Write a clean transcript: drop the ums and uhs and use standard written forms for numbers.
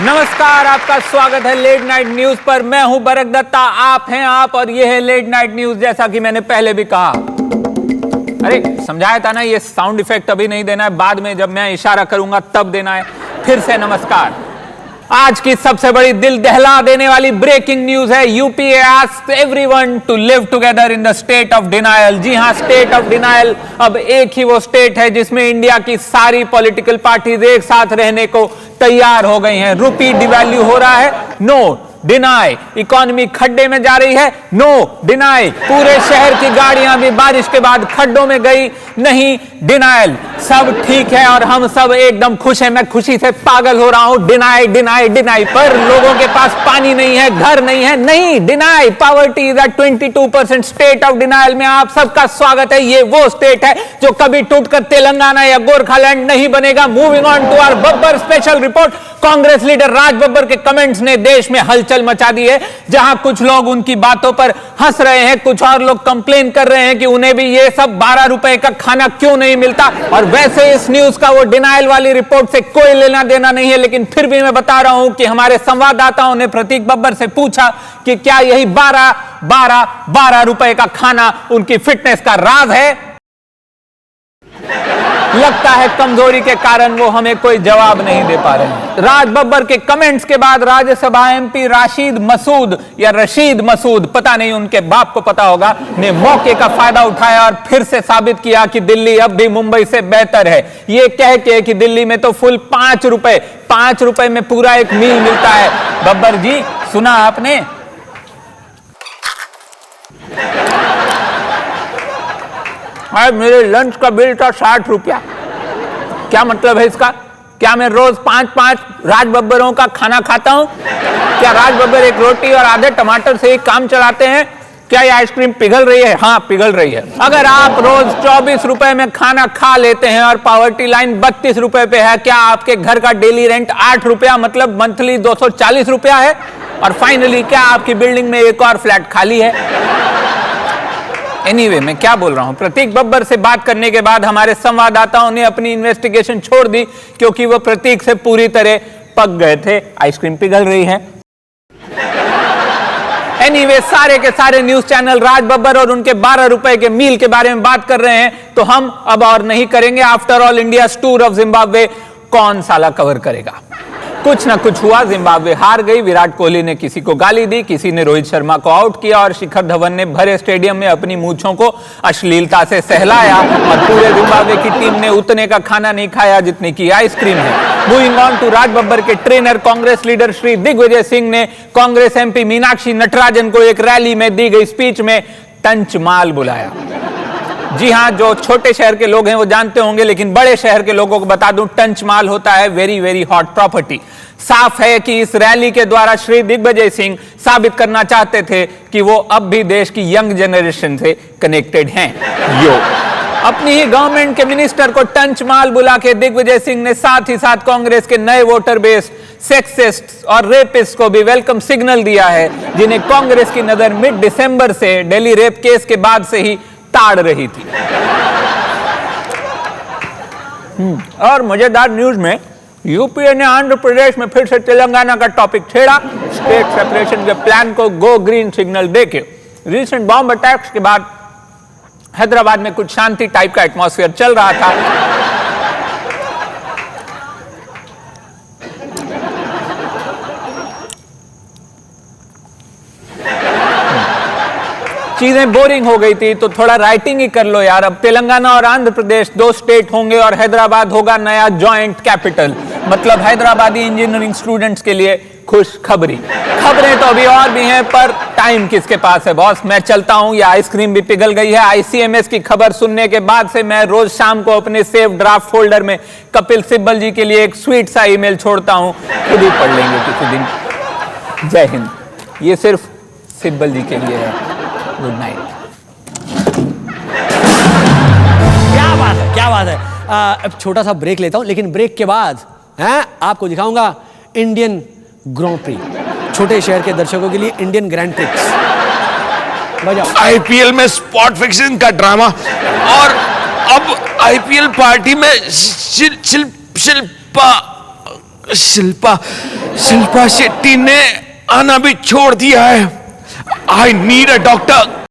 नमस्कार, आपका स्वागत है लेट नाइट न्यूज पर। मैं हूं बरक दत्ता, आप हैं आप और ये है लेट नाइट न्यूज। जैसा कि मैंने पहले भी कहा, अरे समझाया था ना, ये साउंड इफेक्ट अभी नहीं देना है, बाद में जब मैं इशारा करूंगा तब देना है। फिर से नमस्कार। आज की सबसे बड़ी दिल दहला देने वाली ब्रेकिंग न्यूज है, UPA asks everyone to live together in the state of denial. जी हां, स्टेट ऑफ डिनायल अब एक ही वो स्टेट है जिसमें इंडिया की सारी पॉलिटिकल पार्टीज एक साथ रहने को तैयार हो गई हैं। रुपी डिवैल्यू हो रहा है, नो डिनाई। इकोनॉमी खड्डे में जा रही है, नो डिनाई। पूरे शहर की गाड़ियां भी बारिश के बाद खड्डों में गई, नहीं डिनायल। सब ठीक है और हम सब एकदम खुश हैं। मैं खुशी से पागल हो रहा हूं। Deny deny deny. पर लोगों के पास पानी नहीं है, घर नहीं है, नहीं deny. Poverty is at 22%। State of denial में आप सबका स्वागत है। ये वो स्टेट है जो कभी टूटकर तेलंगाना या गोरखालैंड नहीं बनेगा। Moving on to our Babbar special report. Congress leader Raj Babbar के कमेंट्स ने देश में हलचल मचा दी है। जहां कुछ लोग उनकी बातों पर हंस रहे हैं, कुछ और लोग कंप्लेन कर रहे हैं कि उन्हें भी ये सब 12 रुपए का खाना क्यों नहीं मिलता। और वैसे इस न्यूज का वो डिनाइल वाली रिपोर्ट से कोई लेना देना नहीं है, लेकिन फिर भी मैं बता रहा हूं कि हमारे संवाददाताओं ने प्रतीक बब्बर से पूछा कि क्या यही 12 रुपए का खाना उनकी फिटनेस का राज है। लगता है कमजोरी के कारण वो हमें कोई जवाब नहीं दे पा रहे हैं। राज बब्बर के कमेंट्स के बाद राज्यसभा एमपी राशिद मसूद या रशीद मसूद, पता नहीं, उनके बाप को पता होगा, ने मौके का फायदा उठाया और फिर से साबित किया कि दिल्ली अब भी मुंबई से बेहतर है। ये कह के कि दिल्ली में तो फुल 5 रुपए में पूरा एक मील मिलता है। बब्बर जी, सुना आपने? आज मेरे लंच का बिल था 60 रुपया। क्या मतलब है इसका? क्या मैं रोज 5 राज बब्बरों का खाना खाता हूं? क्या राज बब्बर एक रोटी और आधे टमाटर से ही काम चलाते हैं? क्या ये आइसक्रीम पिघल रही है? हाँ, पिघल रही है। अगर आप रोज 24 रुपए में खाना खा लेते हैं और पॉवर्टी लाइन 32 रुपए पे है, क्या आपके घर का डेली रेंट 8 रुपया मतलब मंथली 240 रुपया है? और फाइनली, क्या आपकी बिल्डिंग में एक और फ्लैट खाली है? एनीवे, मैं क्या बोल रहा हूं। प्रतीक बब्बर से बात करने के बाद हमारे संवाददाताओं ने अपनी इन्वेस्टिगेशन छोड़ दी, क्योंकि वो प्रतीक से पूरी तरह पक गए थे। आइसक्रीम पिघल रही है। एनीवे, सारे के सारे न्यूज चैनल राज बब्बर और उनके 12 रुपए के मील के बारे में बात कर रहे हैं, तो हम अब और नहीं करेंगे। After all, India tour of Zimbabwe कौन साला कवर करेगा? कुछ ना कुछ हुआ, जिम्बाब्वे हार गई। विराट कोहली ने किसी को गाली दी, किसी ने रोहित शर्मा को आउट किया और शिखर धवन ने भरे स्टेडियम में अपनी मूंछों को अश्लीलता से सहलाया। और पूरे जिम्बाब्वे की टीम ने उतने का खाना नहीं खाया जितने की आइसक्रीम है। मूविंग ऑन टू राज बब्बर के ट्रेनर, कांग्रेस लीडर श्री दिग्विजय सिंह ने कांग्रेस एमपी मीनाक्षी नटराजन को एक रैली में दी गई स्पीच में टंचमाल बुलाया। जी हां, जो छोटे शहर के लोग हैं वो जानते होंगे, लेकिन बड़े शहर के लोगों को बता दूं, टंचमाल होता है वेरी वेरी हॉट प्रॉपर्टी। साफ है कि इस रैली के द्वारा श्री दिग्विजय सिंह साबित करना चाहते थे कि वो अब भी देश की यंग जनरेशन से कनेक्टेड हैं। अपनी ही गवर्नमेंट के मिनिस्टर को टंचमाल बुला के दिग्विजय सिंह ने साथ ही साथ कांग्रेस के नए वोटर बेस सेक्सिस्ट और रेपिस्ट को भी वेलकम सिग्नल दिया है, जिन्हें कांग्रेस की नजर मिड दिसंबर से दिल्ली रेप केस के बाद से ही ताड़ रही थी। और मजेदार न्यूज में, यूपीए ने आंध्र प्रदेश में फिर से तेलंगाना का टॉपिक छेड़ा। स्टेट सेपरेशन के प्लान को गो ग्रीन सिग्नल देके रीसेंट बॉम्ब अटैक्स के बाद हैदराबाद में कुछ शांति टाइप का एटमॉस्फेयर चल रहा था। चीजें बोरिंग हो गई थी, तो थोड़ा राइटिंग ही कर लो यार। अब तेलंगाना और आंध्र प्रदेश 2 स्टेट होंगे और हैदराबाद होगा नया जॉइंट कैपिटल। मतलब हैदराबादी इंजीनियरिंग स्टूडेंट्स के लिए खुश खबरी। खबरें तो अभी और भी हैं, पर टाइम किसके पास है बॉस। मैं चलता हूं, या आइसक्रीम भी पिघल गई है। आईसीएमएस की खबर सुनने के बाद से मैं रोज शाम को अपने सेव ड्राफ्ट फोल्डर में कपिल सिब्बल जी के लिए एक स्वीट सा ईमेल छोड़ता हूं। खुद ही पढ़ लेंगे किसी दिन। जय हिंद। ये सिर्फ सिब्बल जी के लिए है। Good night. क्या बात है। अब छोटा सा ब्रेक लेता हूं, लेकिन ब्रेक के बाद आपको दिखाऊंगा इंडियन ग्रां प्री। छोटे शहर के दर्शकों के लिए इंडियन ग्रैंड प्रिक्स। बजाओ। आईपीएल में स्पॉट फिक्सिंग का ड्रामा और अब आईपीएल पार्टी में शिल्पा शिल्पा शेट्टी ने आना भी छोड़ दिया है। I need a doctor.